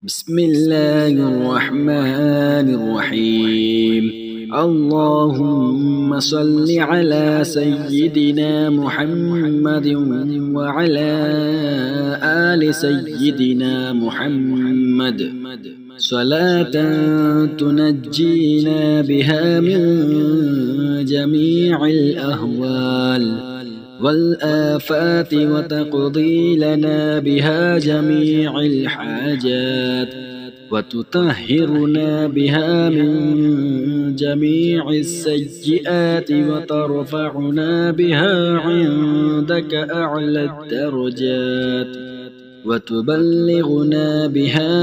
بسم الله الرحمن الرحيم. اللهم صل على سيدنا محمد وعلى آل سيدنا محمد صلاة تنجينا بها من جميع الأهوال والآفات وتقضي لنا بها جميع الحاجات وتطهرنا بها من جميع السيئات وترفعنا بها عندك أعلى الدرجات وتبلغنا بها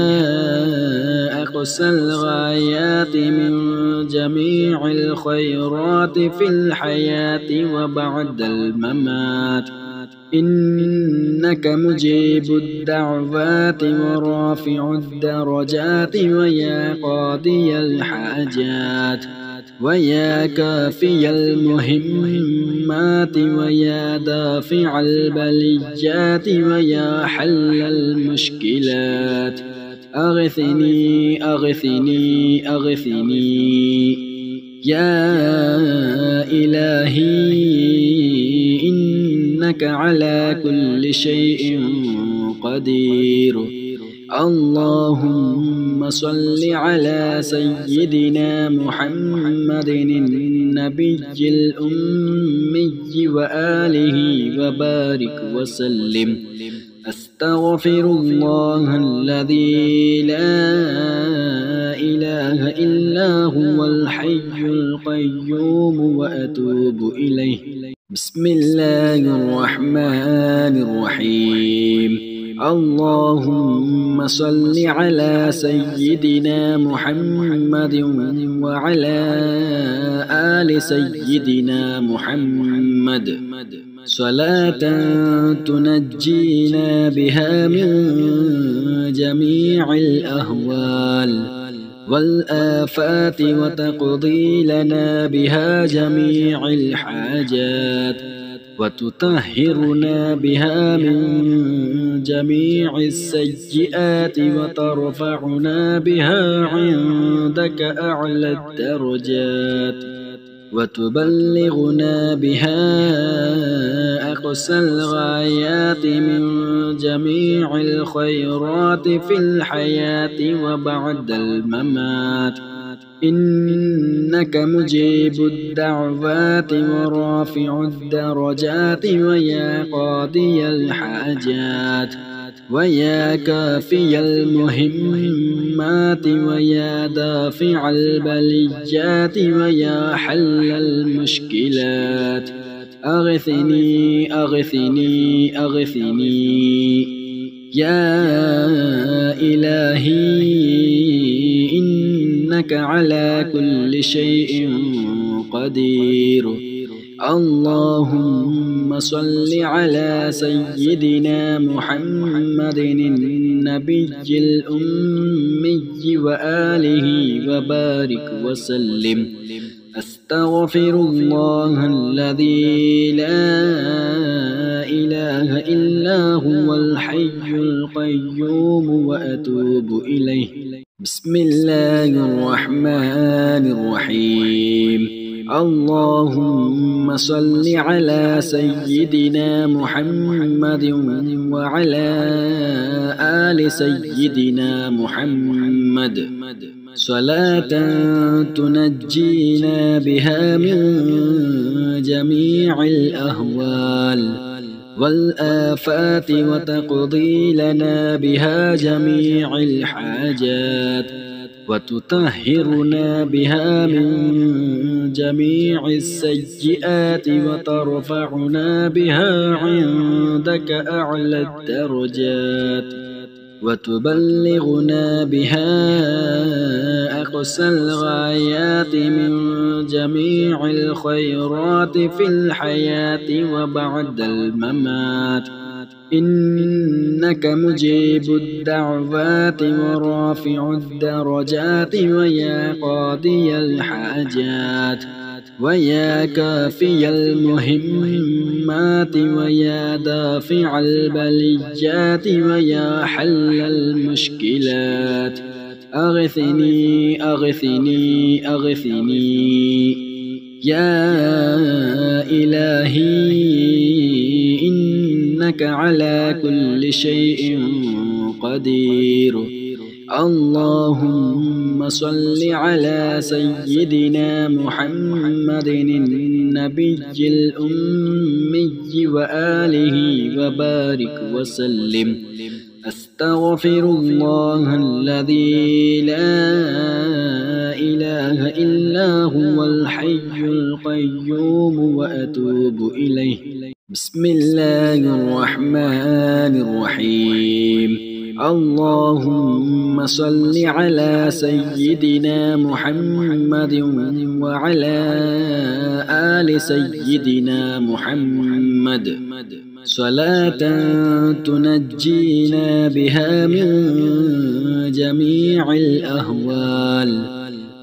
أقصى الغايات من جميع الخيرات في الحياة وبعد الممات، إنك مجيب الدعوات ورافع الدرجات ويا قاضي الحاجات ويا كافي المهمات ويا دافع البليات ويا حل المشكلات. أغثني أغثني أغثني يا إلهي، إنك على كل شيء قدير. اللهم صل على سيدنا محمد النبي الأمي وآله وبارك وسلم. أستغفر الله الذي لا إله إلا هو الحي القيوم وأتوب إليه. بسم الله الرحمن الرحيم. اللهم صل على سيدنا محمد وعلى آل سيدنا محمد صلاة تنجينا بها من جميع الأهوال والآفات وتقضي لنا بها جميع الحاجات وتطهرنا بها من جميع السيئات وترفعنا بها عندك أعلى الدرجات وتبلغنا بها أقصى الغايات من جميع الخيرات في الحياة وبعد الممات، إنك مجيب الدعوات ورافع الدرجات ويا قاضي الحاجات ويا كافي المهمات ويا دافع البليات ويا حل المشكلات. أغثني أغثني أغثني يا إلهي، إنك على كل شيء قدير. اللهم صل على سيدنا محمد النبي الأمي وآله وبارك وسلم. أستغفر الله الذي لا إله إلا هو الحي القيوم وأتوب إليه. بسم الله الرحمن الرحيم. اللهم صل على سيدنا محمد وعلى آل سيدنا محمد صلاة تنجينا بها من جميع الأهوال والآفات وتقضي لنا بها جميع الحاجات وتطهرنا بها من جميع السيئات وترفعنا بها عندك أعلى الدرجات وتبلغنا بها أقصى الغايات من جميع الخيرات في الحياة وبعد الممات، إنك مجيب الدعوات ورافع الدرجات ويا قاضي الحاجات ويا كافي المهمات ويا دافع البليات ويا حل المشكلات أغثني أغثني أغثني يا إلهي إنك على كل شيء قدير. اللهم صل على سيدنا محمد النبي الأمي وآله وبارك وسلم. أستغفر الله الذي لا إله إلا هو الحي القيوم وأتوب إليه. بسم الله الرحمن الرحيم. اللهم صل على سيدنا محمد وعلى آل سيدنا محمد صلاة تنجينا بها من جميع الأهوال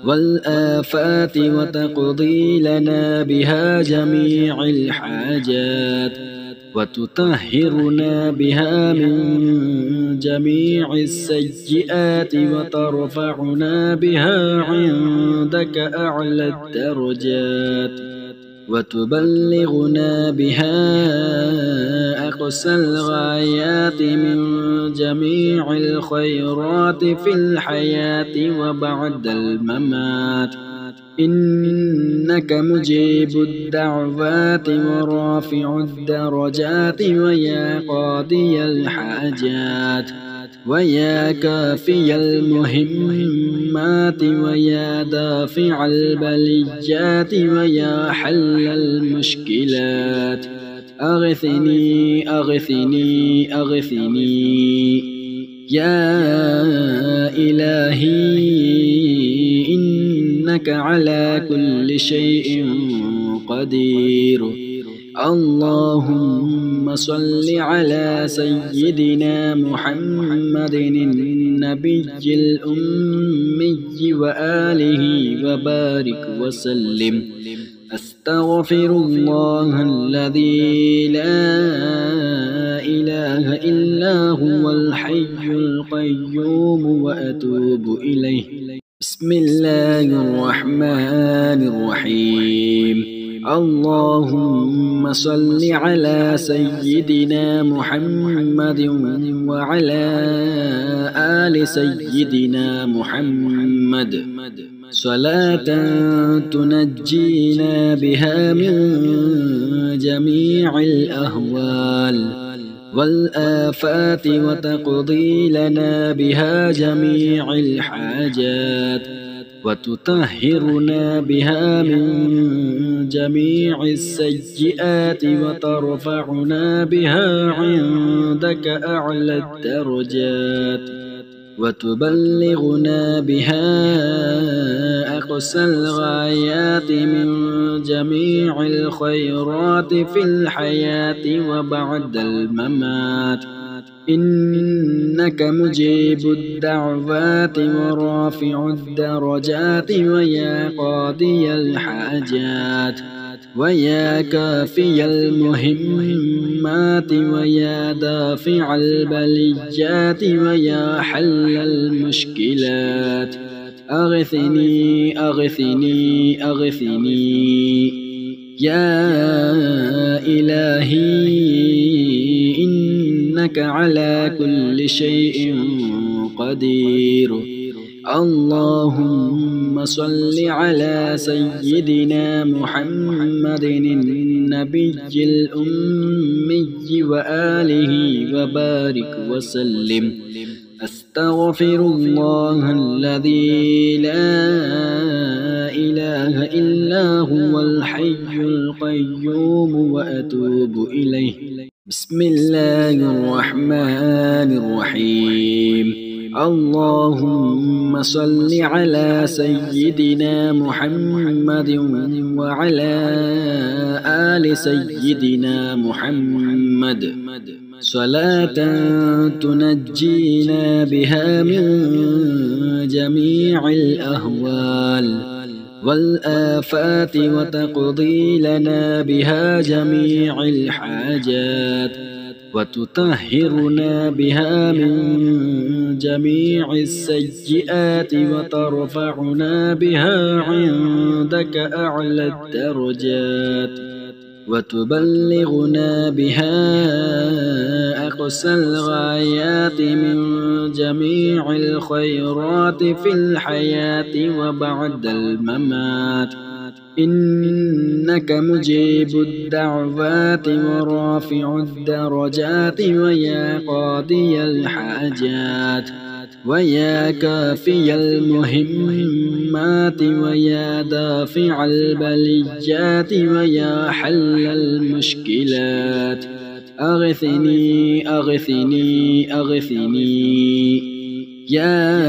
والآفات وتقضي لنا بها جميع الحاجات وتطهرنا بها من جميع السيئات وترفعنا بها عندك أعلى الدرجات وتبلغنا بها أقصى الغايات من جميع الخيرات في الحياة وبعد الممات. إنك مجيب الدعوات ورافع الدرجات ويا قاضي الحاجات ويا كافي المهمات ويا دافع البليات ويا حل المشكلات أغثني أغثني أغثني يا إلهي إنك على كل شيء قدير. اللهم صل على سيدنا محمد النبي الأمي وآله وبارك وسلم. أستغفر الله الذي لا إله إلا هو الحي القيوم وأتوب إليه. بسم الله الرحمن الرحيم. اللهم صل على سيدنا محمد وعلى آل سيدنا محمد صلاة تنجينا بها من جميع الأهوال والآفات وتقضي لنا بها جميع الحاجات وتطهرنا بها من جميع السيئات وترفعنا بها عندك أعلى الدرجات وتبلغنا بها أقصى الغايات من جميع الخيرات في الحياة وبعد الممات. إنك مجيب الدعوات ورافع الدرجات ويا قاضي الحاجات ويا كافي المهمات ويا دافع البليات ويا حل المشكلات أغثني أغثني أغثني يا إلهي إنك على كل شيء قدير. اللهم صل على سيدنا محمد النبي الأمي وآله وبارك وسلم. أستغفر الله الذي لا إله إلا هو الحي القيوم وأتوب إليه. بسم الله الرحمن الرحيم. اللهم صل على سيدنا محمد وعلى آل سيدنا محمد صلاة تنجينا بها من جميع الأهوال والآفات وتقضي لنا بها جميع الحاجات وتطهرنا بها من جميع السيئات وترفعنا بها عندك أعلى الدرجات وتبلغنا بها أقصى الغايات من جميع الخيرات في الحياة وبعد الممات إنك مجيب الدعوات ورافع الدرجات ويا قاضي الحاجات ويا كافي المهمات ويا دافع البليات ويا حل المشكلات أغثني أغثني أغثني يا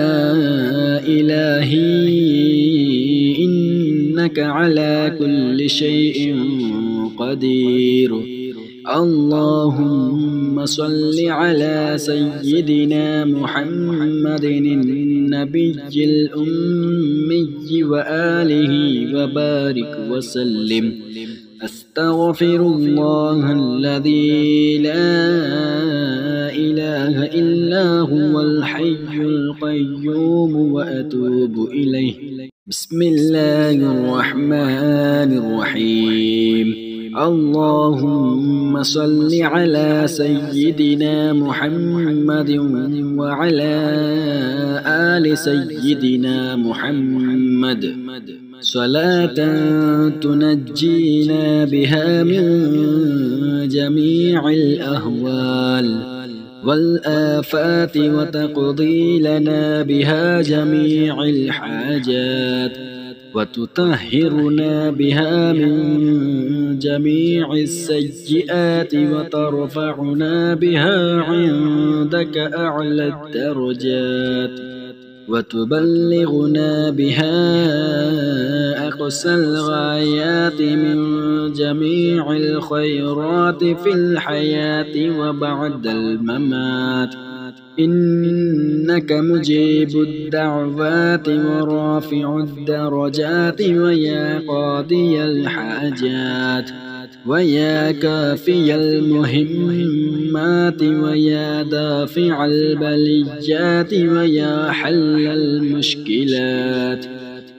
إلهي إنك على كل شيء قدير اللهم صل على سيدنا محمد النبي الأمي وآله وبارك وسلم أستغفر الله الذي لا إله إلا هو الحي القيوم وأتوب إليه بسم الله الرحمن الرحيم اللهم صل على سيدنا محمد وعلى آل سيدنا محمد صلاة تنجينا بها من جميع الأهوال والآفات وتقضي لنا بها جميع الحاجات وتطهرنا بها من جميع السيئات وترفعنا بها عندك أعلى الدرجات وتبلغنا بها أقصى الغايات من جميع الخيرات في الحياة وبعد الممات إنك مجيب الدعوات ورافع الدرجات ويا قاضي الحاجات ويا كافي المهمات ويا دافع البليات ويا حل المشكلات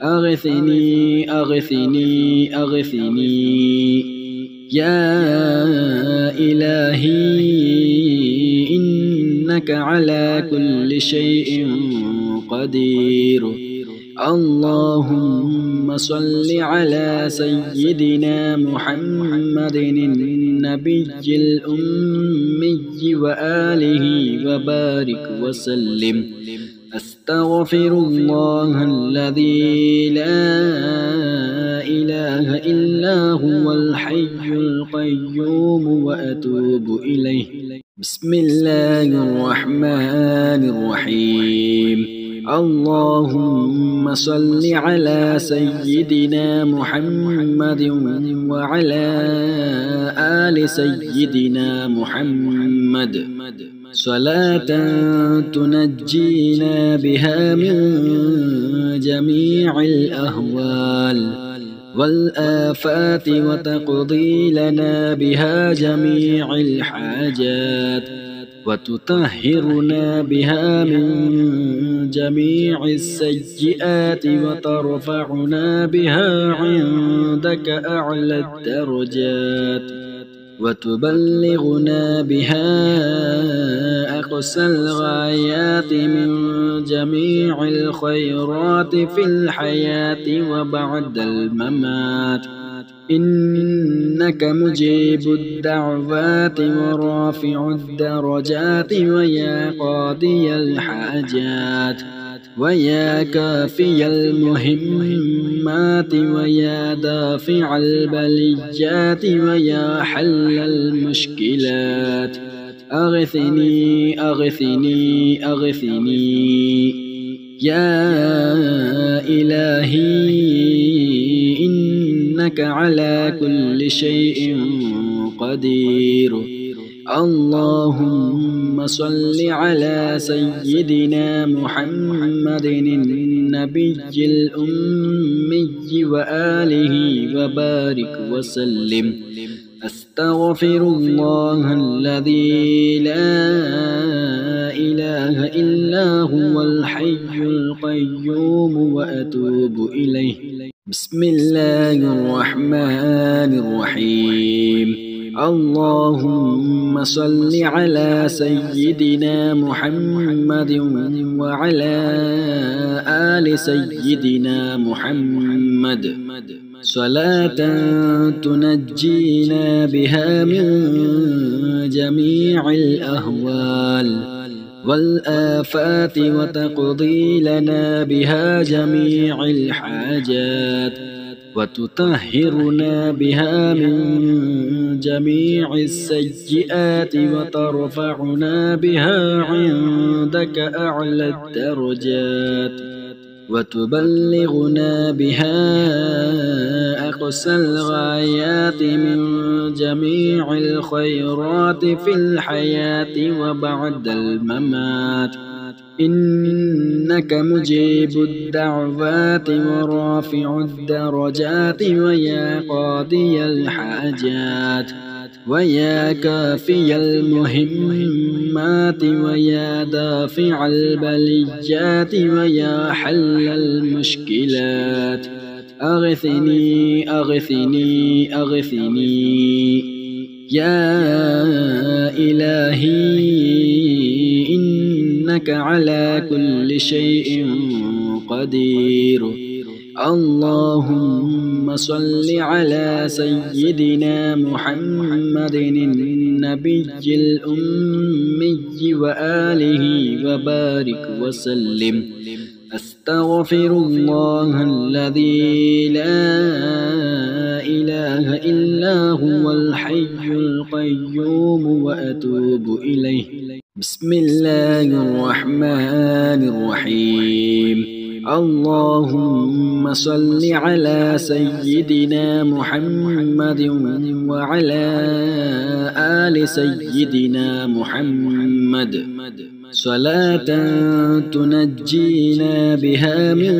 أغثني أغثني أغثني يا إلهي إنك على كل شيء قدير اللهم صل على سيدنا محمد النبي الأمي وآله وبارك وسلم أستغفر الله الذي لا إله إلا هو الحي القيوم وأتوب إليه بسم الله الرحمن الرحيم اللهم صل على سيدنا محمد وعلى آل سيدنا محمد صلاة تنجينا بها من جميع الأهوال والآفات وتقضي لنا بها جميع الحاجات وتطهرنا بها من جميع السيئات وترفعنا بها عندك أعلى الدرجات وتبلغنا بها أقصى الغايات من جميع الخيرات في الحياة وبعد الممات إنك مجيب الدعوات ورافع الدرجات ويا قاضي الحاجات ويا كافي المهمات ويا دافع البليات ويا حل المشكلات أغثني أغثني أغثني يا إلهي إنك على كل شيء قدير اللهم صل على سيدنا محمد النبي الأمي وآله وبارك وسلم. أستغفر الله الذي لا إله إلا هو الحي القيوم وأتوب إليه. بسم الله الرحمن الرحيم. اللهم صل على سيدنا محمد وعلى آل سيدنا محمد صلاة تنجينا بها من جميع الأهوال والآفات وتقضي لنا بها جميع الحاجات وتطهرنا بها من جميع السيئات وترفعنا بها عندك أعلى الدرجات وتبلغنا بها أقصى الغايات من جميع الخيرات في الحياة وبعد الممات. إنك مجيب الدعوات ورافع الدرجات ويا قاضي الحاجات ويا كافي المهمات ويا دافع البليات ويا حل المشكلات. أغثني أغثني أغثني يا إلهي إنك على كل شيء قدير. اللهم صل على سيدنا محمد النبي الأمي وآله وبارك وسلم. أستغفر الله الذي لا إله إلا هو الحي القيوم وأتوب إليه. بسم الله الرحمن الرحيم. اللهم صل على سيدنا محمد وعلى آل سيدنا محمد صلاة تنجينا بها من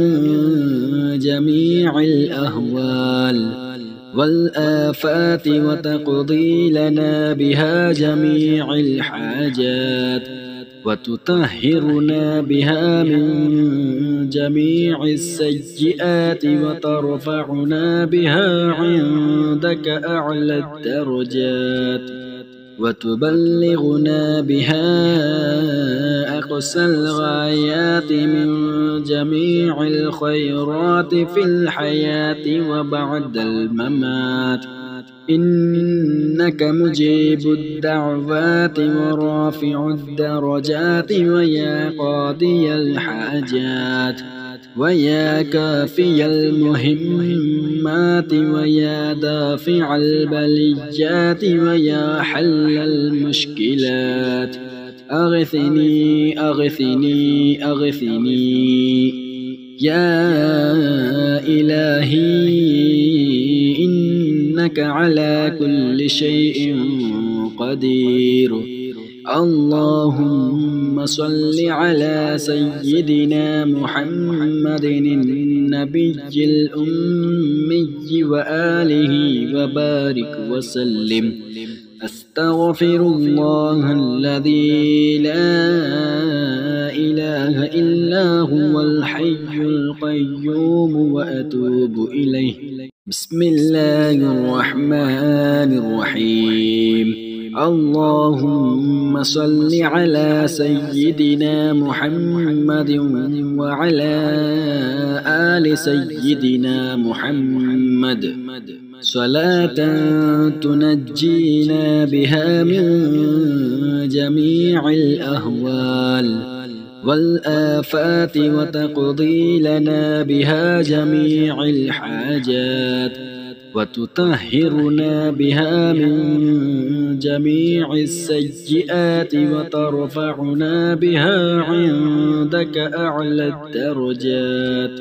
جميع الأهوال والآفات وتقضي لنا بها جميع الحاجات وتطهرنا بها من جميع السيئات وترفعنا بها عندك أعلى الدرجات وتبلغنا بها أقصى الغايات من جميع الخيرات في الحياة وبعد الممات. إنك مجيب الدعوات ورافع الدرجات ويا قاضي الحاجات ويا كافي المهمات ويا دافع البليات ويا حل المشكلات. أغثني أغثني أغثني يا إلهي إنك على كل شيء قدير. اللهم صل على سيدنا محمد النبي الأمي وآله وبارك وسلم. أستغفر الله الذي لا إله إلا هو الحي القيوم وأتوب إليه. بسم الله الرحمن الرحيم. اللهم صل على سيدنا محمد وعلى آل سيدنا محمد صلاة تنجينا بها من جميع الأهوال والآفات وتقضي لنا بها جميع الحاجات وتطهرنا بها من جميع السيئات وترفعنا بها عندك أعلى الدرجات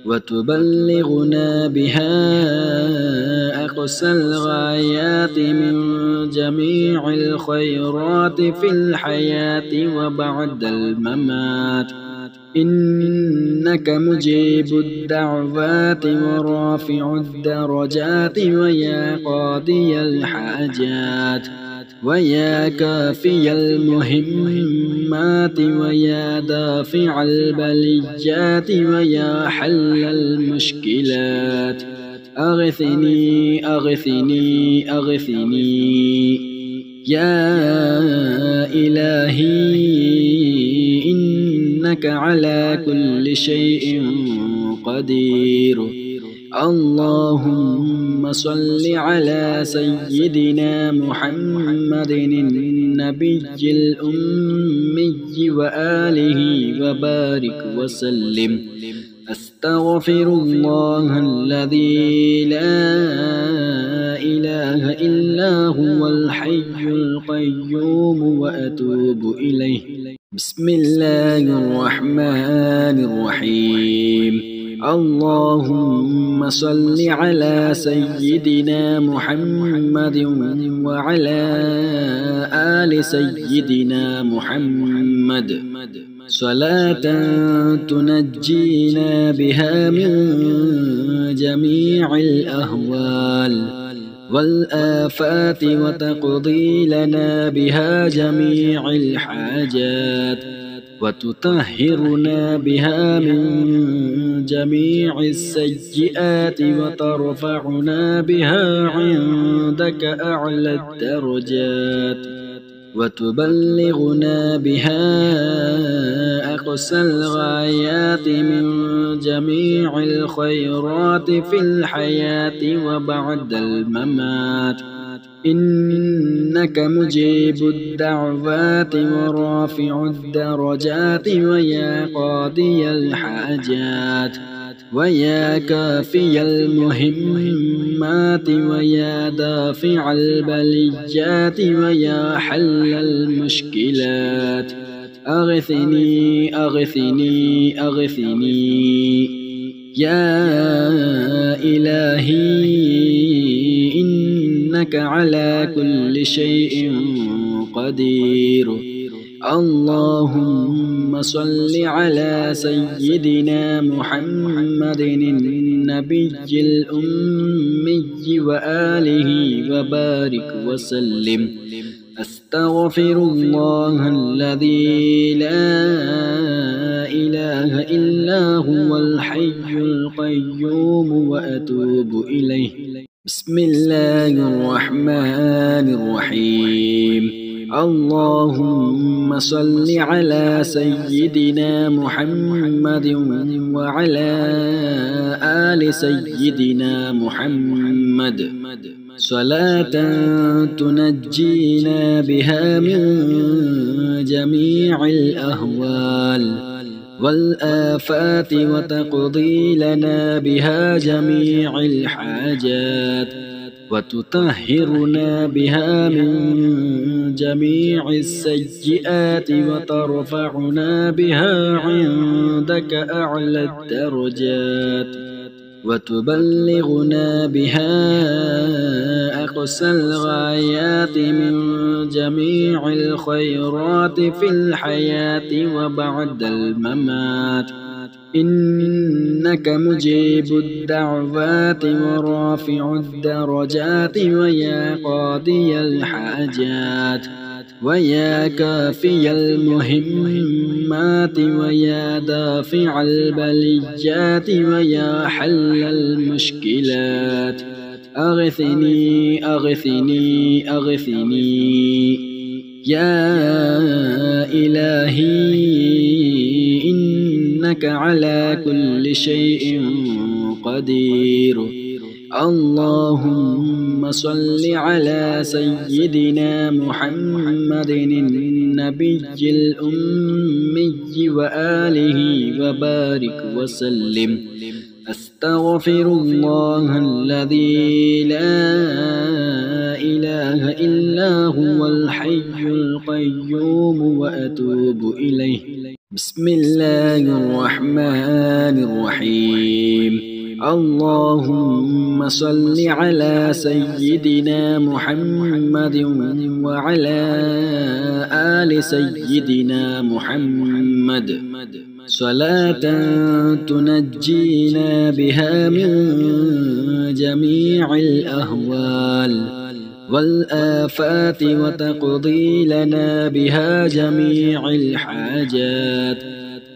وتبلغنا بها أقصى الغايات من جميع الخيرات في الحياة وبعد الممات. إنك مجيب الدعوات ورافع الدرجات ويا قاضي الحاجات ويا كافي المهمات ويا دافع البليات ويا حل المشكلات. أغثني أغثني أغثني يا إلهي إنك على كل شيء قدير. اللهم صل على سيدنا محمد النبي الأمي وآله وبارك وسلم. أستغفر الله الذي لا إله إلا هو الحي القيوم وأتوب إليه. بسم الله الرحمن الرحيم. اللهم صل على سيدنا محمد وعلى آل سيدنا محمد صلاة تنجينا بها من جميع الأهوال والآفات وتقضي لنا بها جميع الحاجات وتطهرنا بها من جميع السيئات وترفعنا بها عندك أعلى الدرجات وتبلغنا بها أقصى الغايات من جميع الخيرات في الحياة وبعد الممات. إنك مجيب الدعوات ورافع الدرجات ويا قاضي الحاجات ويا كافي المهمات ويا دافع البليات ويا حل المشكلات. أغثني أغثني أغثني يا إلهي إنك على كل شيء قدير. اللهم صل على سيدنا محمد النبي الأمي وآله وبارك وسلم. أستغفر الله الذي لا إله إلا هو الحي القيوم وأتوب إليه. بسم الله الرحمن الرحيم. اللهم صل على سيدنا محمد وعلى آل سيدنا محمد صلاة تنجينا بها من جميع الأهوال والآفات وتقضي لنا بها جميع الحاجات وتطهرنا بها من جميع السيئات وترفعنا بها عندك أعلى الدرجات وتبلغنا بها أقصى الغايات من جميع الخيرات في الحياة وبعد الممات. إنك مجيب الدعوات ورافع الدرجات ويا قاضي الحاجات ويا كافي المهمات ويا دافع البليات ويا حل المشكلات. أغثني أغثني أغثني يا إلهي إنك على كل شيء قدير. اللهم صل على سيدنا محمد النبي الأمي وآله وبارك وسلم. أستغفر الله الذي لا إله إلا هو الحي القيوم وأتوب إليه. بسم الله الرحمن الرحيم اللهم صل على سيدنا محمد وعلى آل سيدنا محمد صلاة تنجينا بها من جميع الأهوال والآفات وتقضي لنا بها جميع الحاجات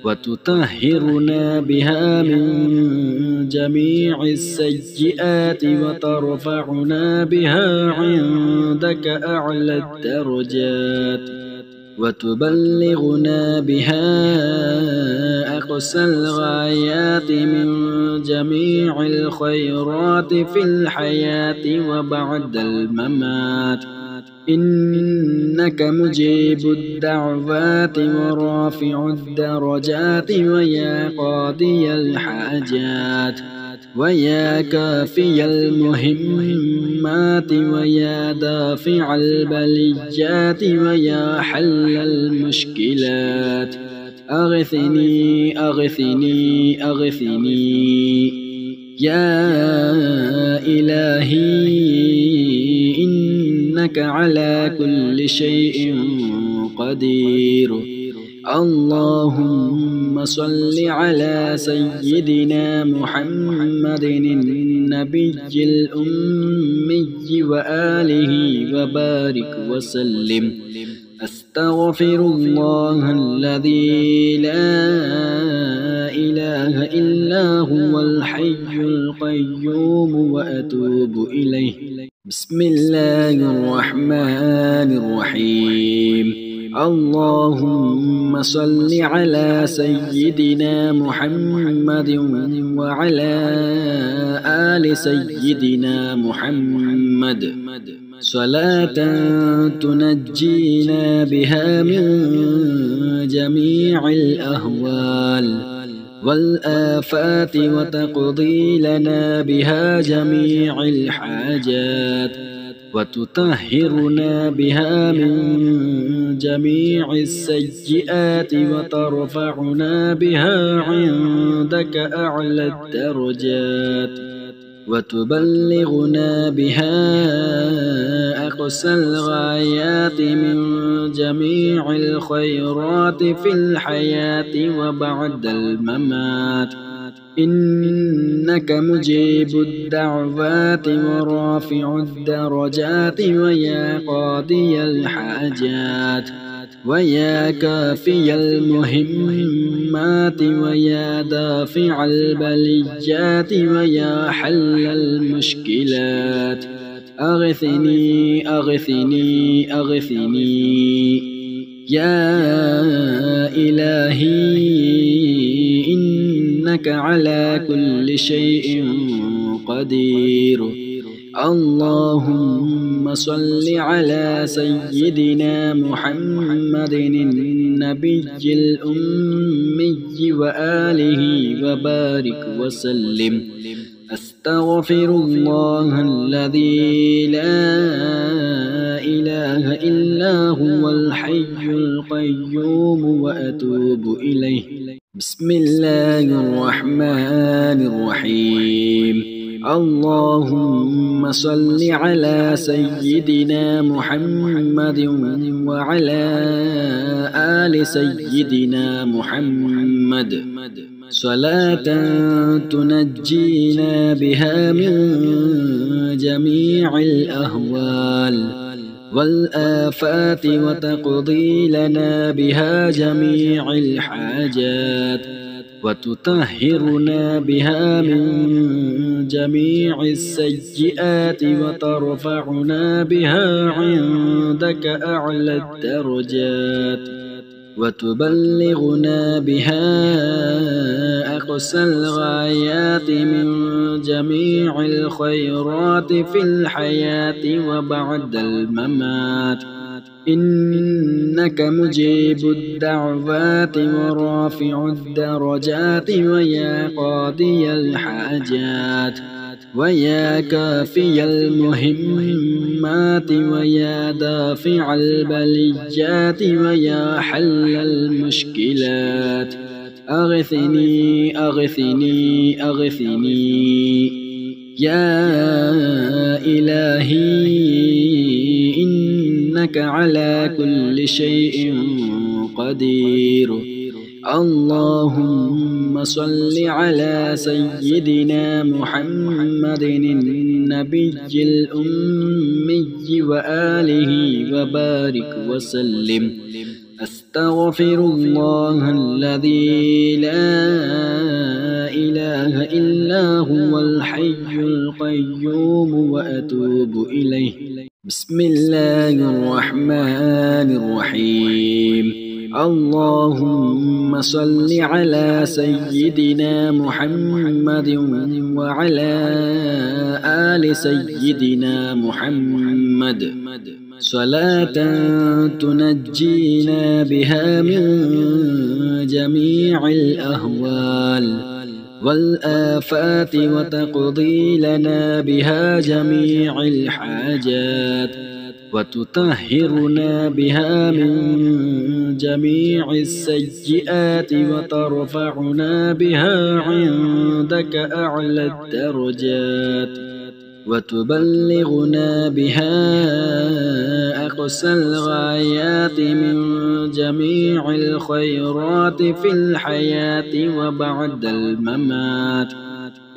وتطهرنا بها من جميع السيئات وترفعنا بها عندك أعلى الدرجات وتبلغنا بها أقصى الغايات من جميع الخيرات في الحياة وبعد الممات إنك مجيب الدعوات ورافع الدرجات ويا قاضي الحاجات ويا كافي المهمات ويا دافع البليات ويا حل المشكلات أغثني أغثني أغثني يا إلهي إنك على كل شيء قدير اللهم صل على سيدنا محمد النبي الأمي وآله وبارك وسلم أستغفر الله الذي لا إله إلا هو الحي القيوم وأتوب إليه بسم الله الرحمن الرحيم اللهم صل على سيدنا محمد وعلى آل سيدنا محمد صلاة تنجينا بها من جميع الأهوال والآفات وتقضي لنا بها جميع الحاجات وتطهرنا بها من جميع السيئات وترفعنا بها عندك أعلى الدرجات وتبلغنا بها أقصى الغايات من جميع الخيرات في الحياة وبعد الممات إنك مجيب الدعوات ورافع الدرجات ويا قاضي الحاجات ويا كافي المهمات ويا دافع البليات ويا حل المشكلات أغثني أغثني أغثني يا إلهي إنك على كل شيء قدير اللهم صل على سيدنا محمد النبي الأمي وآله وبارك وسلم أستغفر الله الذي لا إله إلا هو الحي القيوم وأتوب إليه بسم الله الرحمن الرحيم اللهم صل على سيدنا محمد وعلى آل سيدنا محمد صلاة تنجينا بها من جميع الأهوال والآفات وتقضي لنا بها جميع الحاجات وتطهرنا بها من جميع السيئات وترفعنا بها عندك أعلى الدرجات وتبلغنا بها أقصى الغايات من جميع الخيرات في الحياة وبعد الممات إنك مجيب الدعوات ورافع الدرجات ويا قاضي الحاجات ويا كافي المهمات المهمات ويا دافع البليات ويا حل المشكلات أغثني أغثني أغثني يا إلهي إنك على كل شيء قدير. اللهم صل على سيدنا محمد النبي الأمي وآله وبارك وسلم. أستغفر الله الذي لا إله إلا هو الحي القيوم وأتوب إليه. بسم الله الرحمن الرحيم. اللهم صل على سيدنا محمد وعلى آل سيدنا محمد صلاة تنجينا بها من جميع الأهوال والآفات وتقضي لنا بها جميع الحاجات وتطهرنا بها من جميع السيئات وترفعنا بها عندك أعلى الدرجات وتبلغنا بها أقصى الغايات من جميع الخيرات في الحياة وبعد الممات.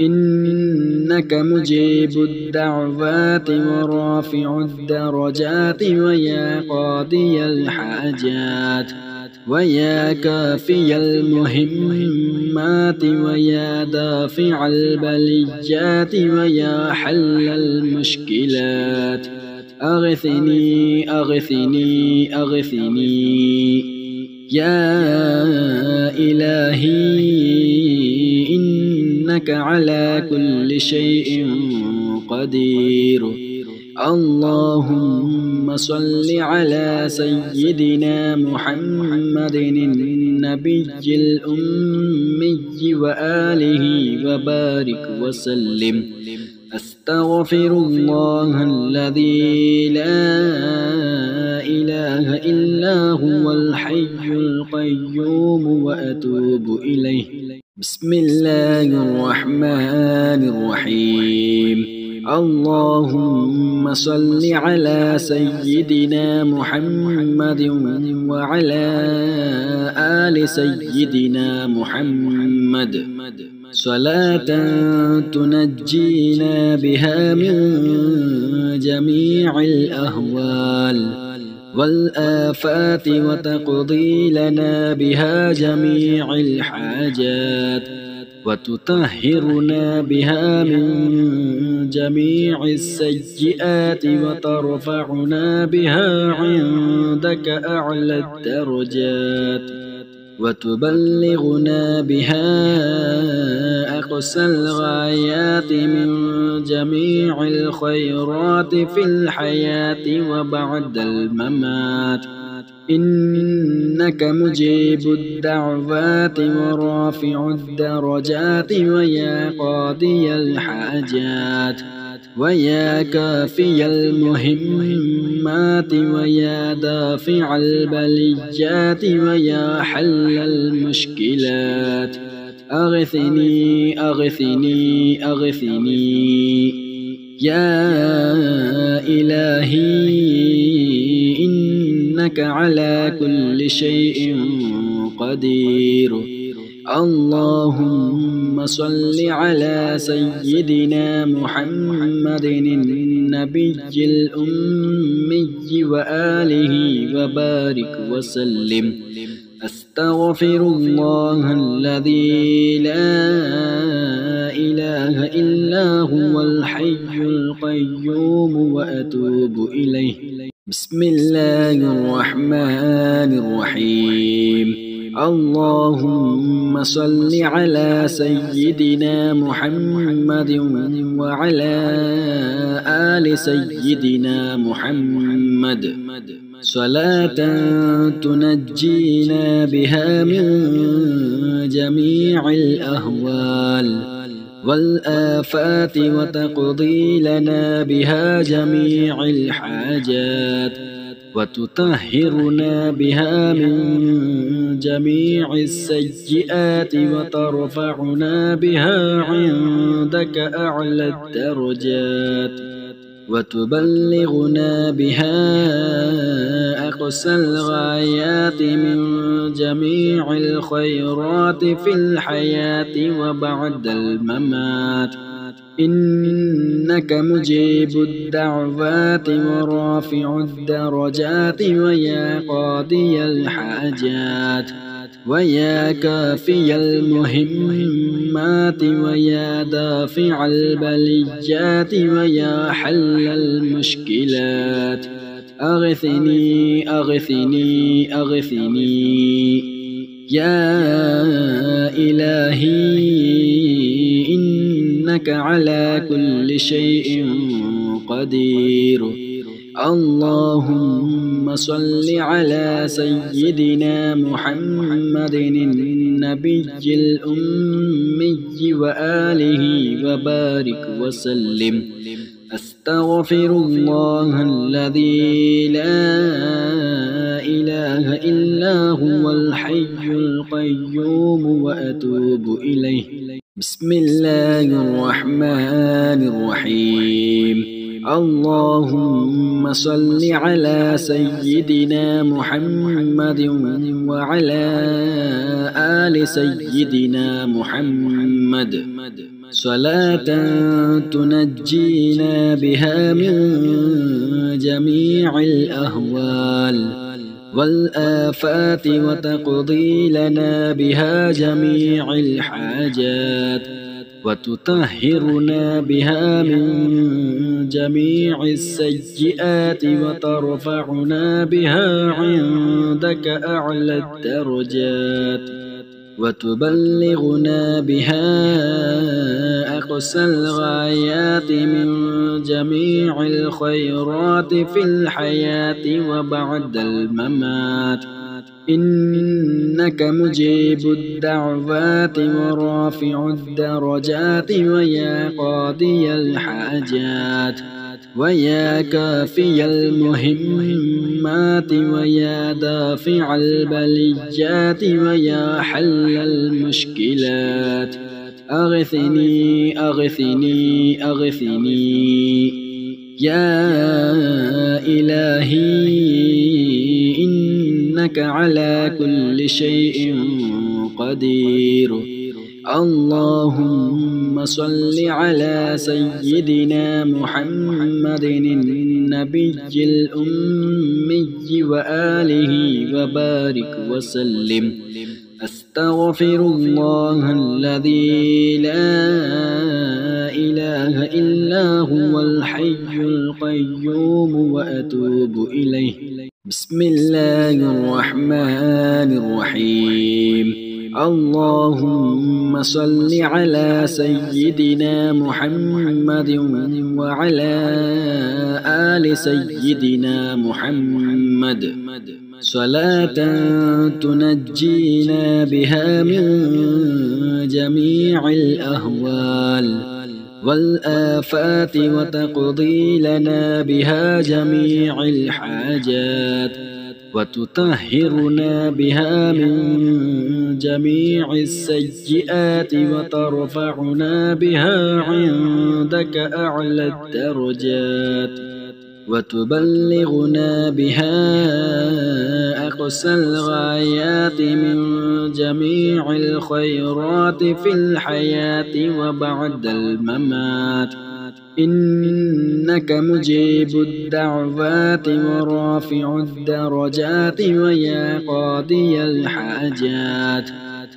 إنك مجيب الدعوات ورافع الدرجات ويا قاضي الحاجات ويا كافي المهمات ويا دافع البليات ويا حل المشكلات أغثني أغثني أغثني يا إلهي إنك على كل شيء قدير. اللهم صل على سيدنا محمد النبي الأمي وآله وبارك وسلم. أستغفر الله الذي لا إله إلا هو الحي القيوم وأتوب إليه. بسم الله الرحمن الرحيم. اللهم صل على سيدنا محمد وعلى آل سيدنا محمد صلاة تنجينا بها من جميع الأهوال والآفات وتقضي لنا بها جميع الحاجات وتطهرنا بها من جميع السيئات وترفعنا بها عندك أعلى الدرجات وتبلغنا بها أقصى الغايات من جميع الخيرات في الحياة وبعد الممات. إنك مجيب الدعوات ورافع الدرجات ويا قاضي الحاجات ويا كافي المهمات ويا دافع البليات ويا حل المشكلات أغثني أغثني أغثني يا إلهي إنك على كل شيء قدير. اللهم صل على سيدنا محمد النبي الأمي وآله وبارك وسلم. أستغفر الله الذي لا إله إلا هو الحي القيوم وأتوب إليه. بسم الله الرحمن الرحيم. اللهم صل على سيدنا محمد وعلى آل سيدنا محمد صلاة تنجينا بها من جميع الأهوال والآفات وتقضي لنا بها جميع الحاجات وتطهرنا بها من جميع السيئات وترفعنا بها عندك أعلى الدرجات وتبلغنا بها أقصى الغايات من جميع الخيرات في الحياة وبعد الممات إنك مجيب الدعوات ورافع الدرجات ويا قاضي الحاجات ويا كافي المهمات ويا دافع البليات ويا حل المشكلات أغثني أغثني أغثني يا إلهي إنك على كل شيء قدير. اللهم صل على سيدنا محمد النبي الأمي وآله وبارك وسلم. أستغفر الله الذي لا إله إلا هو الحي القيوم وأتوب إليه. بسم الله الرحمن الرحيم. اللهم صل على سيدنا محمد وعلى آل سيدنا محمد صلاة تنجينا بها من جميع الأهوال والآفات وتقضي لنا بها جميع الحاجات وتطهرنا بها من جميع السيئات وترفعنا بها عندك أعلى الدرجات وتبلغنا بها أقصى الغايات من جميع الخيرات في الحياة وبعد الممات إنك مجيب الدعوات ورافع الدرجات ويا قاضي الحاجات ويا كافي المهمات ويا دافع البليات ويا حل المشكلات أغثني أغثني أغثني يا إلهي إنك على كل شيء قدير. اللهم صل على سيدنا محمد النبي الأمي وآله وبارك وسلم. أستغفر الله الذي لا إله إلا هو الحي القيوم وأتوب إليه. بسم الله الرحمن الرحيم. اللهم صل على سيدنا محمد وعلى آل سيدنا محمد صلاة تنجينا بها من جميع الأهوال والآفات وتقضي لنا بها جميع الحاجات وتطهرنا بها من جميع السيئات وترفعنا بها عندك أعلى الدرجات وتبلغنا بها أقصى الغايات من جميع الخيرات في الحياة وبعد الممات إنك مجيب الدعوات ورافع الدرجات ويا قاضي الحاجات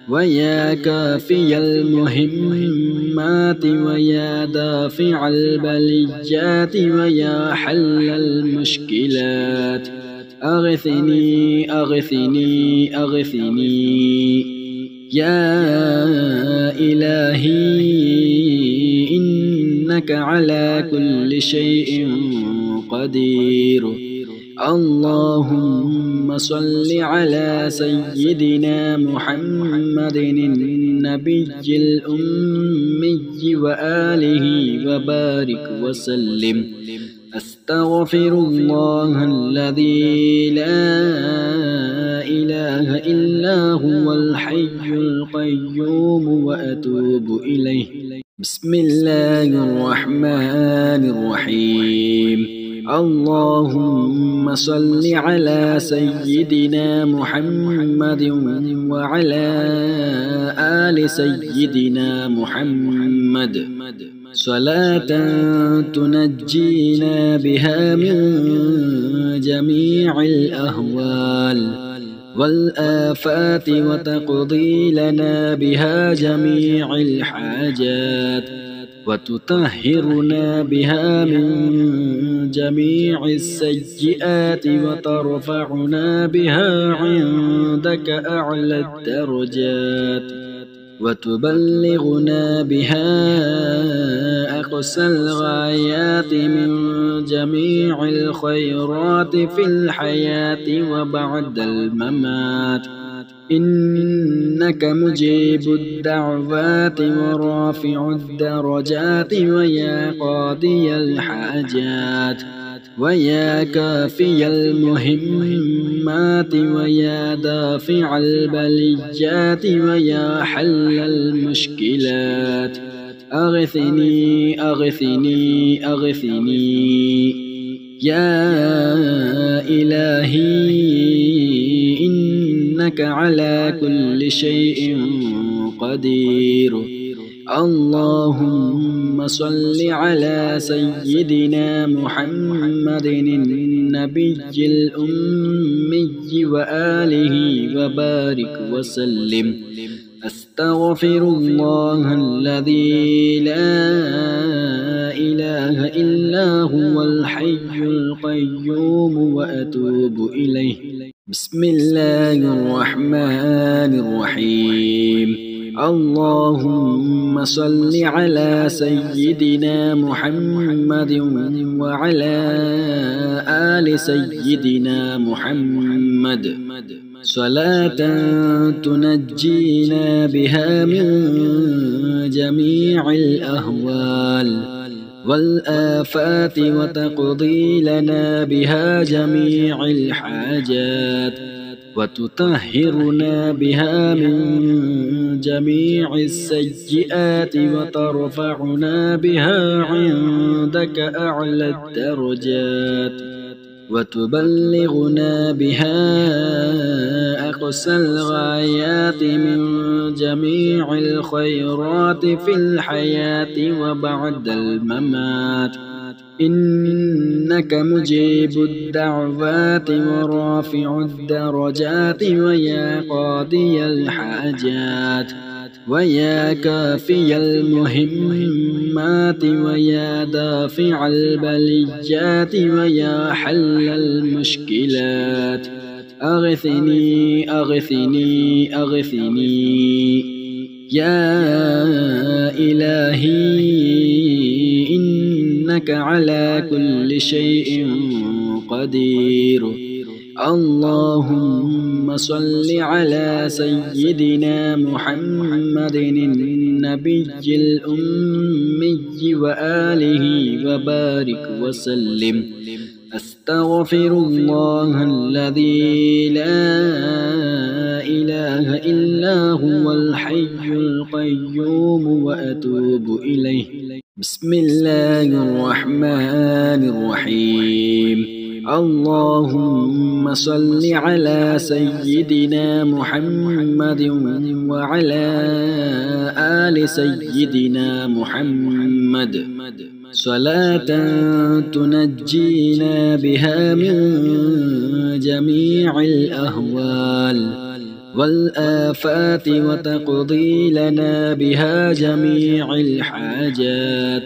ويا كافي المهمات ويا دافع البليات ويا حل المشكلات أغثني أغثني أغثني يا إلهي إنك على كل شيء قدير. اللهم صل على سيدنا محمد النبي الأمي وآله وبارك وسلم. أستغفر الله الذي لا إله إلا هو الحي القيوم وأتوب إليه. بسم الله الرحمن الرحيم. اللهم صل على سيدنا محمد وعلى آل سيدنا محمد صلاة تنجينا بها من جميع الأهوال والآفات وتقضي لنا بها جميع الحاجات وتطهرنا بها من جميع السيئات وترفعنا بها عندك أعلى الدرجات وتبلغنا بها أقصى الغايات من جميع الخيرات في الحياة وبعد الممات. إنك مجيب الدعوات ورافع الدرجات ويا قاضي الحاجات ويا كافي المهمات ويا دافع البليات ويا حل المشكلات. أغثني أغثني أغثني يا إلهي إنك على كل شيء قدير. اللهم صل على سيدنا محمد النبي الأمي وآله وبارك وسلم. أستغفر الله الذي لا إله إلا هو الحي القيوم وأتوب إليه. بسم الله الرحمن الرحيم. اللهم صل على سيدنا محمد وعلى آل سيدنا محمد صلاة تنجينا بها من جميع الأهوال والآفات وتقضي لنا بها جميع الحاجات وتطهرنا بها من جميع السيئات وترفعنا بها عندك أعلى الدرجات وتبلغنا بها أقصى الغايات من جميع الخيرات في الحياة وبعد الممات. إنك مجيب الدعوات ورافع الدرجات ويا قاضي الحاجات ويا كافي المهمات ويا دافع البليات ويا حل المشكلات. أغثني أغثني أغثني يا إلهي إنك على كل شيء قدير. اللهم صل على سيدنا محمد النبي الأمي وآله وبارك وسلم. أستغفر الله الذي لا إله إلا هو الحي القيوم وأتوب إليه. بسم الله الرحمن الرحيم. اللهم صل على سيدنا محمد وعلى آل سيدنا محمد صلاة تنجينا بها من جميع الأهوال والآفات وتقضي لنا بها جميع الحاجات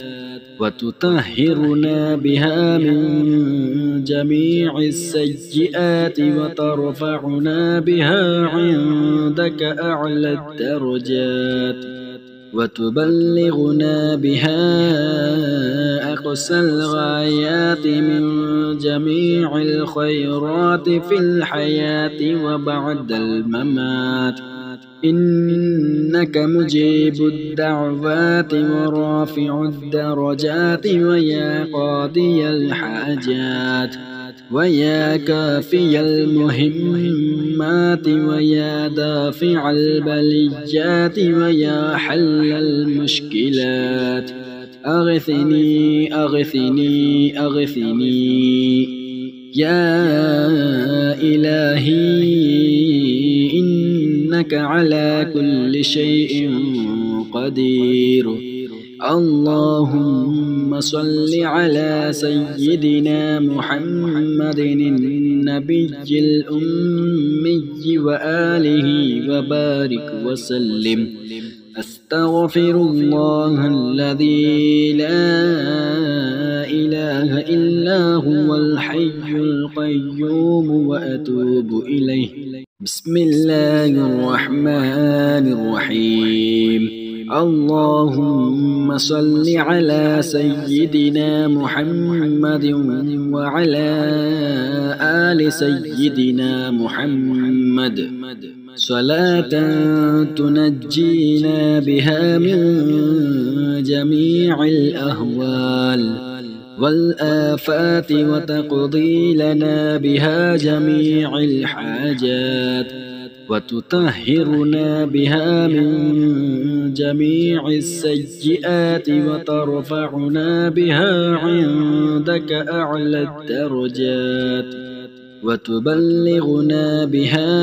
وتطهرنا بها من جميع السيئات وترفعنا بها عندك أعلى الدرجات وتبلغنا بها أقصى الغايات من جميع الخيرات في الحياة وبعد الممات. إنك مجيب الدعوات ورافع الدرجات ويا قاضي الحاجات ويا كافي المهمات ويا دافع البليات ويا حل المشكلات أغثني أغثني أغثني يا إلهي إنك على كل شيء قدير. اللهم صل على سيدنا محمد النبي الأمي وآله وبارك وسلم. أستغفر الله الذي لا إله إلا هو الحي القيوم وأتوب إليه. بسم الله الرحمن الرحيم. اللهم صل على سيدنا محمد وعلى آل سيدنا محمد صلاة تنجينا بها من جميع الأهوال والآفات وتقضي لنا بها جميع الحاجات وتطهرنا بها من جميع السيئات وترفعنا بها عندك أعلى الدرجات وتبلغنا بها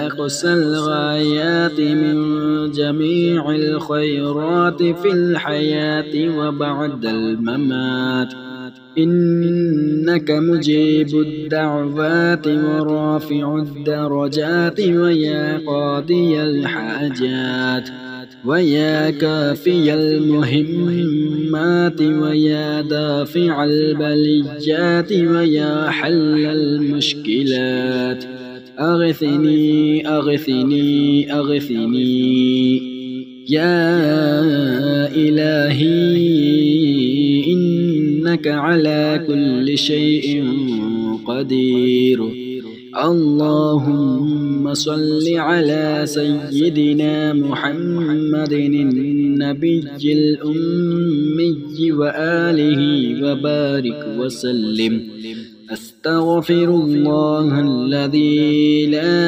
أقصى الغايات من جميع الخيرات في الحياة وبعد الممات. إنك مجيب الدعوات ورافع الدرجات ويا قاضي الحاجات ويا كافي المهمات ويا دافع البليات ويا حل المشكلات أغثني أغثني أغثني يا إلهي إنك على كل شيء قدير. اللهم صل على سيدنا محمد النبي الأمي وآله وبارك وسلم. أستغفر الله الذي لا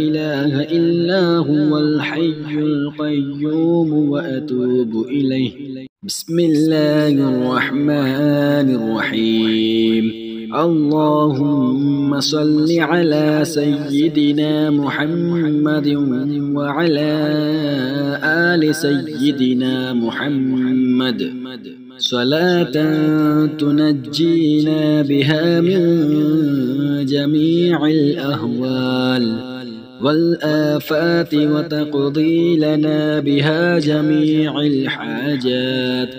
إله إلا هو الحي القيوم وأتوب إليه. بسم الله الرحمن الرحيم. اللهم صل على سيدنا محمد وعلى آل سيدنا محمد صلاة تنجينا بها من جميع الأهوال والآفات وتقضي لنا بها جميع الحاجات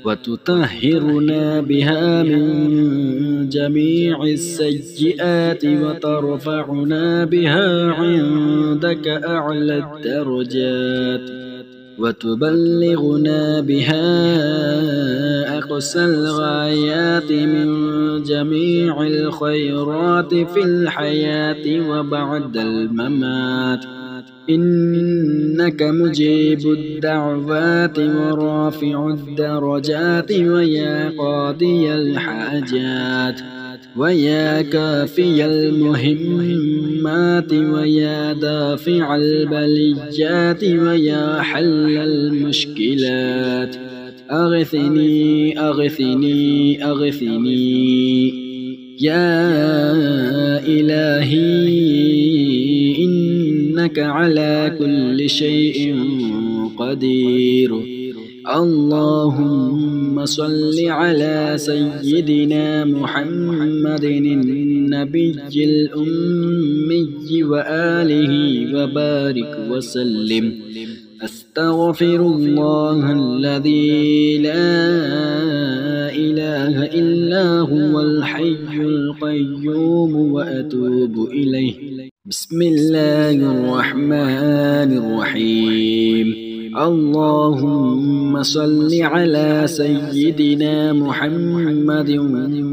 وتطهرنا بها من جميع السيئات وترفعنا بها عندك أعلى الدرجات وتبلغنا بها أقصى الغايات من جميع الخيرات في الحياة وبعد الممات. إنك مجيب الدعوات ورافع الدرجات ويا قاضي الحاجات ويا كافي المهمات ويا دافع البليات ويا حل المشكلات أغثني أغثني أغثني يا إلهي إنك على كل شيء قدير. اللهم صل على سيدنا محمد النبي الأمي وآله وبارك وسلم. أستغفر الله الذي لا إله إلا هو الحي القيوم وأتوب إليه. بسم الله الرحمن الرحيم. اللهم صل على سيدنا محمد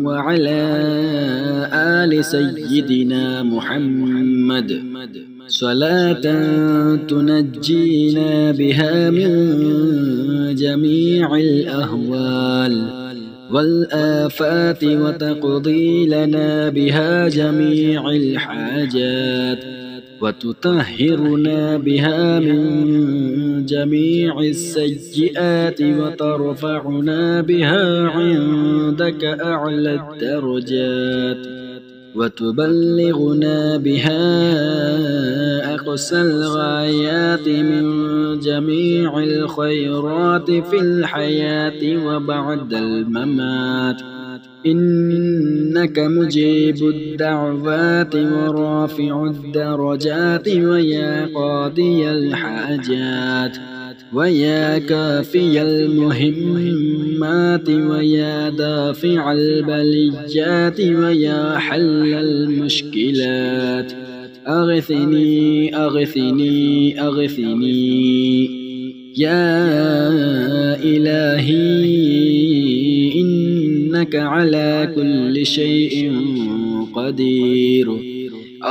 وعلى آل سيدنا محمد صلاة تنجينا بها من جميع الأهوال والآفات وتقضي لنا بها جميع الحاجات وتطهرنا بها من جميع السيئات وترفعنا بها عندك أعلى الدرجات وتبلغنا بها أقصى الغايات من جميع الخيرات في الحياة وبعد الممات إنك مجيب الدعوات ورافع الدرجات ويا قاضي الحاجات ويا كافي المهمات ويا دافع البليات ويا حل المشكلات أغثني أغثني أغثني يا إلهي إنك على كل شيء قدير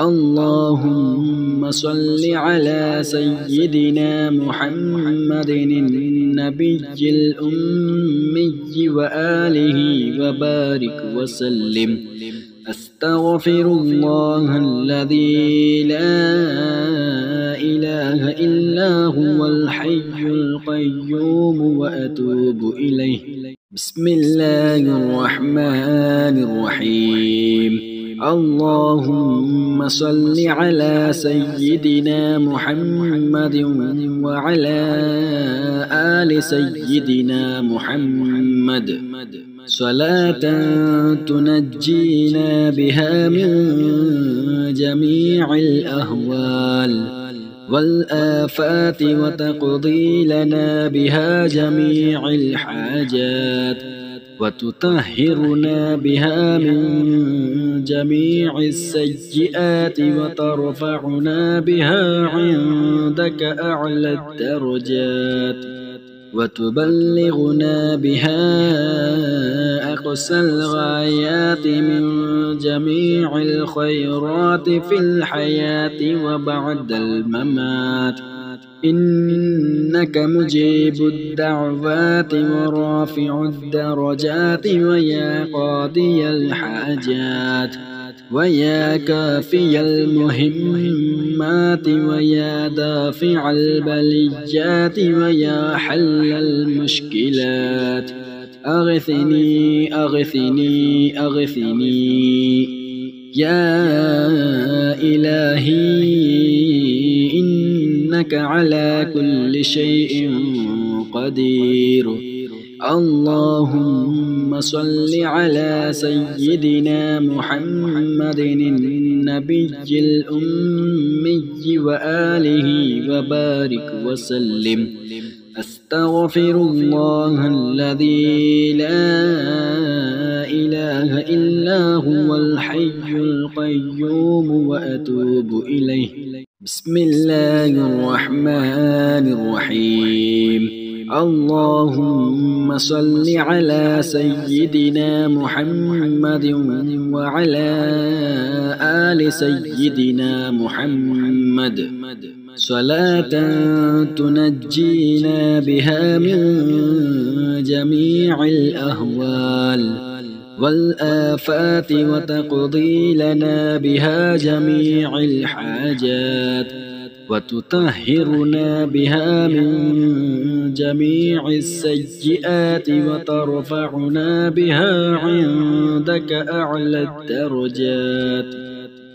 اللهم صل على سيدنا محمد النبي الأمي وآله وبارك وسلم أستغفر الله الذي لا إله إلا هو الحي القيوم وأتوب إليه بسم الله الرحمن الرحيم اللهم صل على سيدنا محمد وعلى آل سيدنا محمد صلاة تنجينا بها من جميع الأهوال والآفات وتقضي لنا بها جميع الحاجات وتطهرنا بها من جميع السيئات وترفعنا بها عندك أعلى الدرجات وتبلغنا بها أقصى الغايات من جميع الخيرات في الحياة وبعد الممات إنك مجيب الدعوات ورافع الدرجات ويا قاضي الحاجات ويا كافي المهمات ويا دافع البليات ويا حل المشكلات أغثني أغثني أغثني يا إلهي إنك على كل شيء قدير اللهم صل على سيدنا محمد النبي الأمي وآله وبارك وسلم أستغفر الله الذي لا إله إلا هو الحي القيوم وأتوب إليه بسم الله الرحمن الرحيم اللهم صل على سيدنا محمد وعلى آل سيدنا محمد صلاة تنجينا بها من جميع الأهوال والآفات وتقضي لنا بها جميع الحاجات وتطهرنا بها من جميع السيئات وترفعنا بها عندك أعلى الدرجات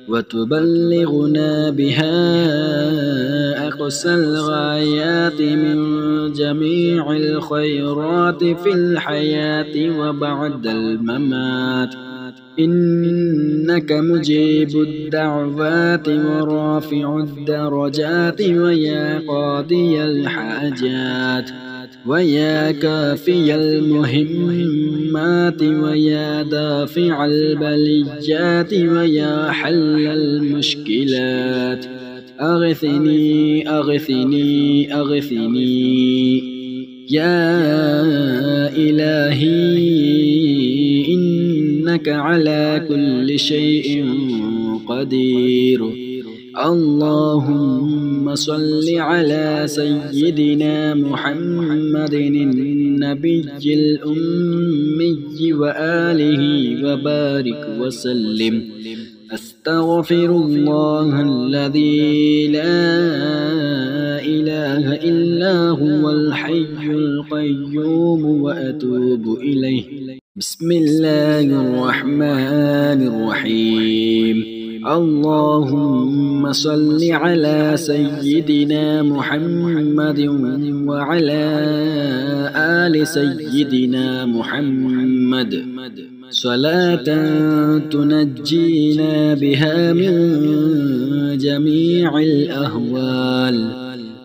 وتبلغنا بها أقصى الغايات من جميع الخيرات في الحياة وبعد الممات إنك مجيب الدعوات ورافع الدرجات ويا قاضي الحاجات ويا كافي المهمات ويا دافع البليات ويا حل المشكلات أغثني أغثني أغثني يا إلهي إنك على كل شيء قدير اللهم صل على سيدنا محمد النبي الأمي وآله وبارك وسلم. أستغفر الله الذي لا إله إلا هو الحي القيوم وأتوب إليه. بسم الله الرحمن الرحيم. اللهم صل على سيدنا محمد وعلى آل سيدنا محمد صلاة تنجينا بها من جميع الأهوال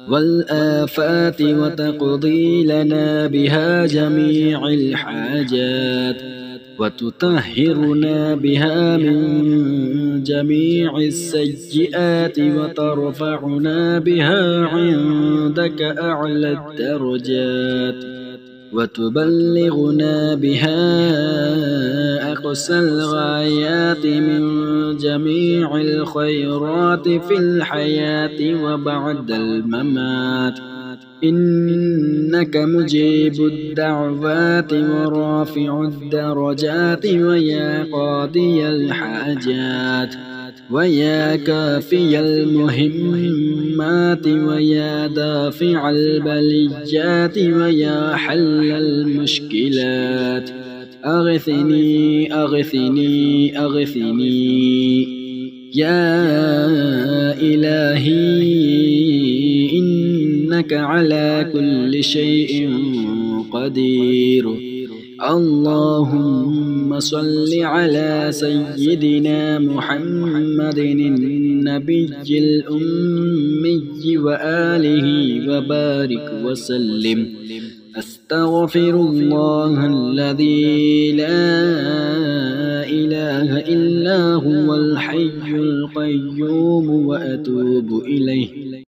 والآفات وتقضي لنا بها جميع الحاجات وتطهرنا بها من جميع السيئات وترفعنا بها عندك أعلى الدرجات وتبلغنا بها أقصى الغايات من جميع الخيرات في الحياة وبعد الممات. إنك مجيب الدعوات ورافع الدرجات ويا قاضي الحاجات ويا كافي المهمات ويا دافع البليات ويا حل المشكلات. أغثني أغثني أغثني يا إلهي إنك على كل شيء قدير. اللهم صل على سيدنا محمد النبي الأمي وآله وبارك وسلم. أستغفر الله الذي لا إله إلا هو الحي القيوم وأتوب إليه.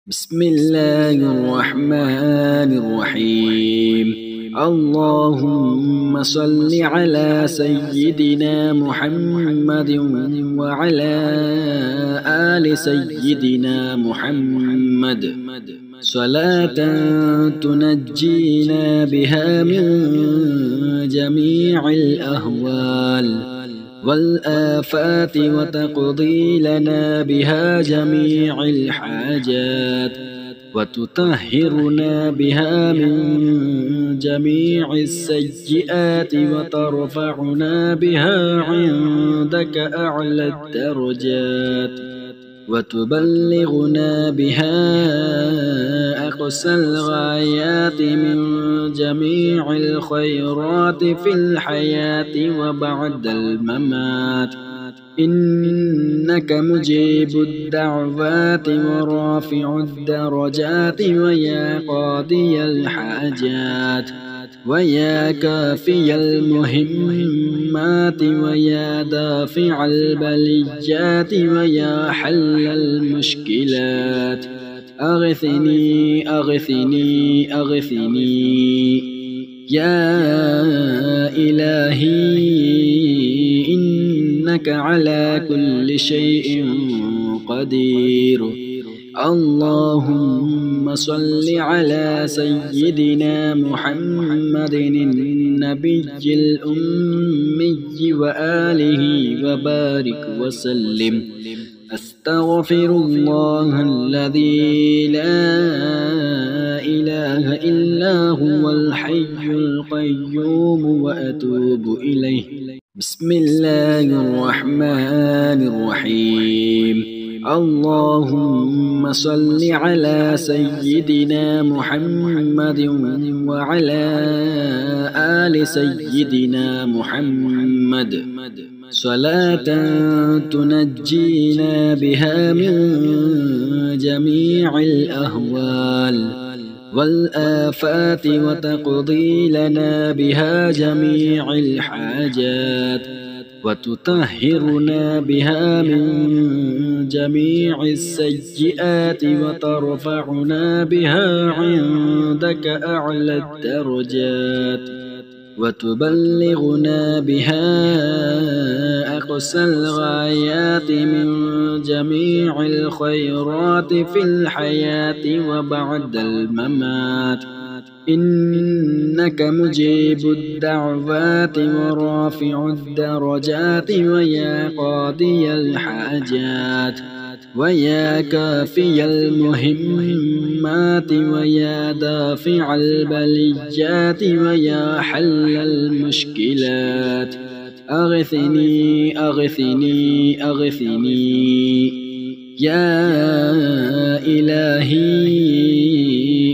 بسم الله الرحمن الرحيم. اللهم صل على سيدنا محمد وعلى آل سيدنا محمد صلاة تنجينا بها من جميع الأهوال والآفات وتقضي لنا بها جميع الحاجات وتطهرنا بها من جميع السيئات وترفعنا بها عندك أعلى الدرجات وتبلغنا بها أقصى الغايات من جميع الخيرات في الحياة وبعد الممات. إنك مجيب الدعوات ورافع الدرجات ويا قاضي الحاجات ويا كافي المهمات ويا دافع البليات ويا حل المشكلات. أغثني أغثني أغثني يا إلهي إنك على كل شيء قدير. اللهم صل على سيدنا محمد النبي الأمي وآله وبارك وسلم. أستغفر الله الذي لا إله إلا هو الحي القيوم وأتوب إليه. بسم الله الرحمن الرحيم. اللهم صل على سيدنا محمد وعلى آل سيدنا محمد صلاة تنجينا بها من جميع الأهوال والآفات وتقضي لنا بها جميع الحاجات وتطهرنا بها من جميع السيئات وترفعنا بها عندك أعلى الدرجات وتبلغنا بها أقصى الغايات من جميع الخيرات في الحياة وبعد الممات. إنك مجيب الدعوات ورافع الدرجات ويا قاضي الحاجات ويا كافي المهمات ويا دافع البليات ويا حل المشكلات. أغثني أغثني أغثني يا إلهي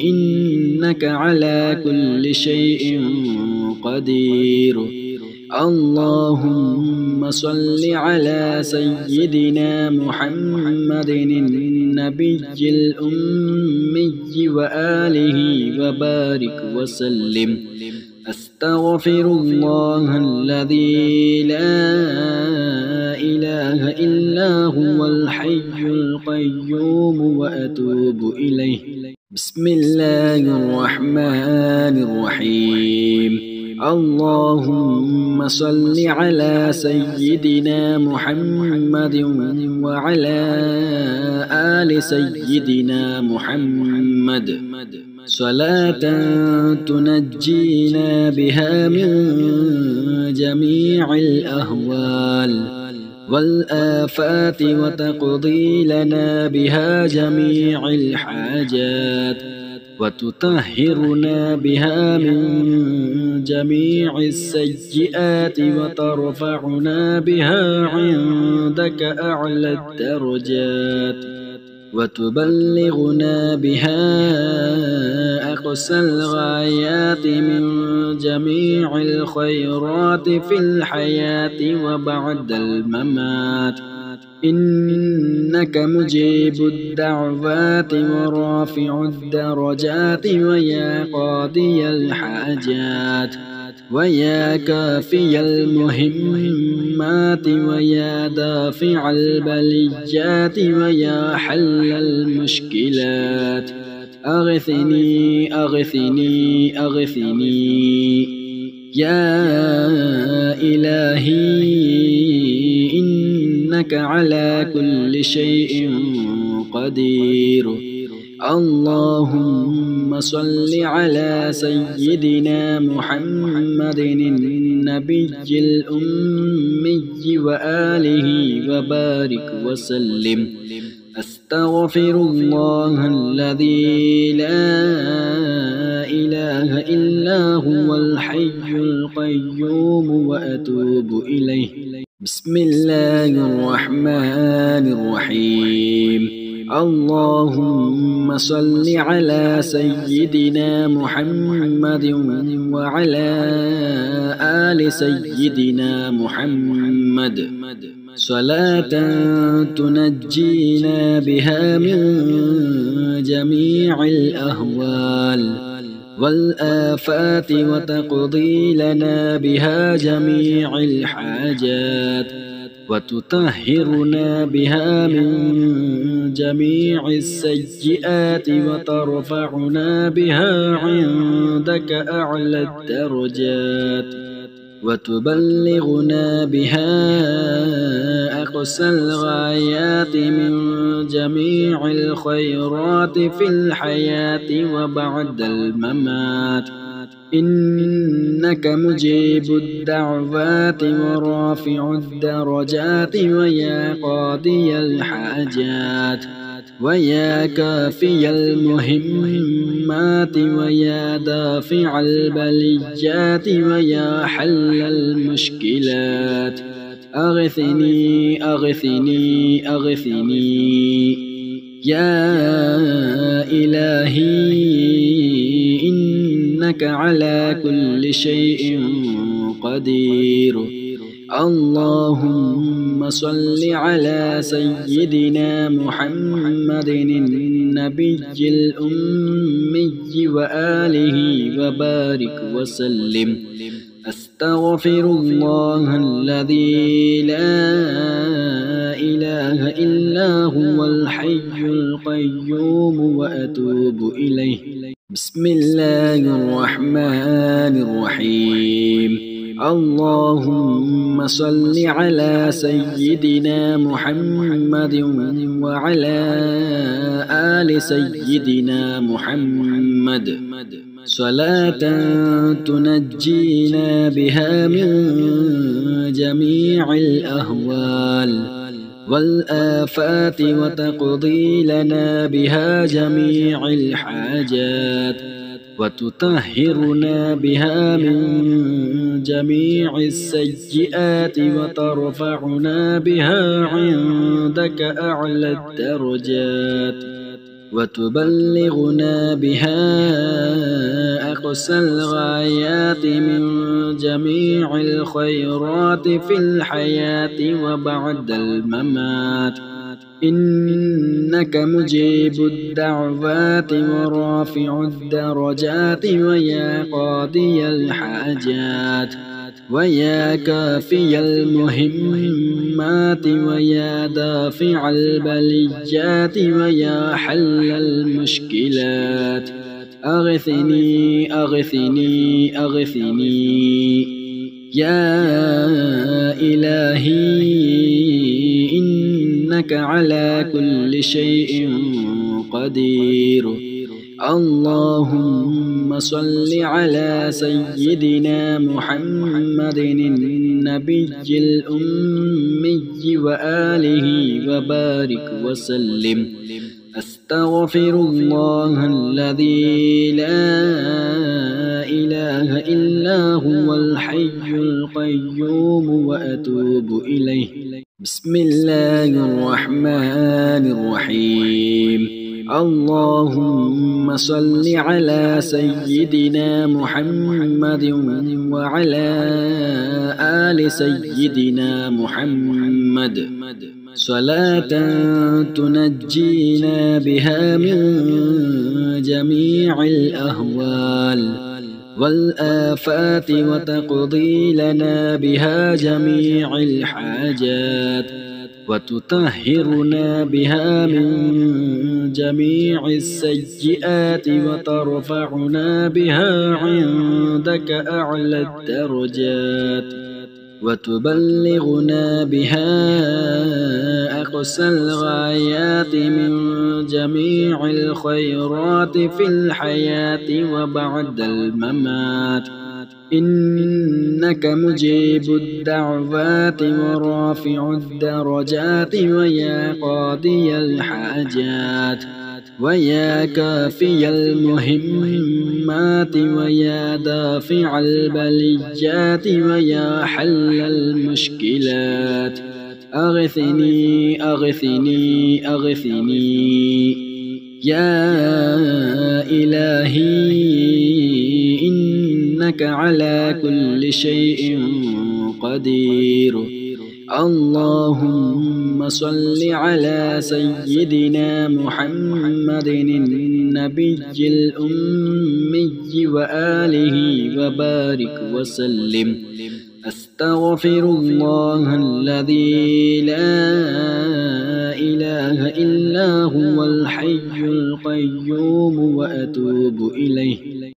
إنك على كل شيء قدير. اللهم صل على سيدنا محمد النبي الأمي وآله وبارك وسلم. أستغفر الله الذي لا إله إلا هو الحي القيوم وأتوب إليه. بسم الله الرحمن الرحيم. اللهم صل على سيدنا محمد وعلى آل سيدنا محمد صلاة تنجينا بها من جميع الأهوال والآفات وتقضي لنا بها جميع الحاجات وتطهرنا بها من جميع السيئات وترفعنا بها عندك أعلى الدرجات وتبلغنا بها أقصى الغايات من جميع الخيرات في الحياة وبعد الممات. إنك مجيب الدعوات ورافع الدرجات ويا قاضي الحاجات ويا كافي المهمات ويا دافع البليات ويا حل المشكلات. أغثني أغثني أغثني يا إلهي إنك على كل شيء قدير. اللهم صل على سيدنا محمد النبي الأمي وآله وبارك وسلم. أستغفر الله الذي لا إله إلا هو الحي القيوم وأتوب إليه. بسم الله الرحمن الرحيم. اللهم صل على سيدنا محمد وعلى آل سيدنا محمد صلاة تنجينا بها من جميع الأهوال والآفات وتقضي لنا بها جميع الحاجات وتطهرنا بها من جميع السيئات وترفعنا بها عندك أعلى الدرجات وتبلغنا بها أقصى الغايات من جميع الخيرات في الحياة وبعد الممات. إنك مجيب الدعوات ورافع الدرجات ويا قاضي الحاجات ويا كافي المهمات ويا دافع البليات ويا حل المشكلات. أغثني أغثني أغثني يا إلهي إنك على كل شيء قدير. اللهم صل على سيدنا محمد النبي الأمي وآله وبارك وسلم. أستغفر الله الذي لا إله إلا هو الحي القيوم وأتوب إليه. بسم الله الرحمن الرحيم اللهم صل على سيدنا محمد وعلى آل سيدنا محمد صلاة تنجينا بها من جميع الأهوال والآفات وتقضي لنا بها جميع الحاجات وتطهرنا بها من جميع السيئات وترفعنا بها عندك أعلى الدرجات وتبلغنا بها أقصى الغايات من جميع الخيرات في الحياة وبعد الممات إنك مجيب الدعوات ورافع الدرجات ويا قاضي الحاجات ويا كافي المهمات ويا دافع البليات ويا حل المشكلات أغثني أغثني أغثني يا إلهي إنك على كل شيء قدير اللهم صل على سيدنا محمد النبي الأمي وآله وبارك وسلم أستغفر الله الذي لا إله إلا هو الحي القيوم وأتوب إليه بسم الله الرحمن الرحيم اللهم صل على سيدنا محمد وعلى آل سيدنا محمد صلاة تنجينا بها من جميع الأهوال والآفات وتقضي لنا بها جميع الحاجات وتطهرنا بها من جميع السيئات وترفعنا بها عندك أعلى الدرجات وتبلغنا بها أقصى الغايات من جميع الخيرات في الحياة وبعد الممات إنك مجيب الدعوات ورافع الدرجات ويا قاضي الحاجات ويا كافي المهمات ويا دافع البليات ويا حل المشكلات أغثني أغثني أغثني يا إلهي إنك على كل شيء قدير اللهم صل على سيدنا محمد النبي الأمي وآله وبارك وسلم أستغفر الله الذي لا إله إلا هو الحي القيوم وأتوب إليه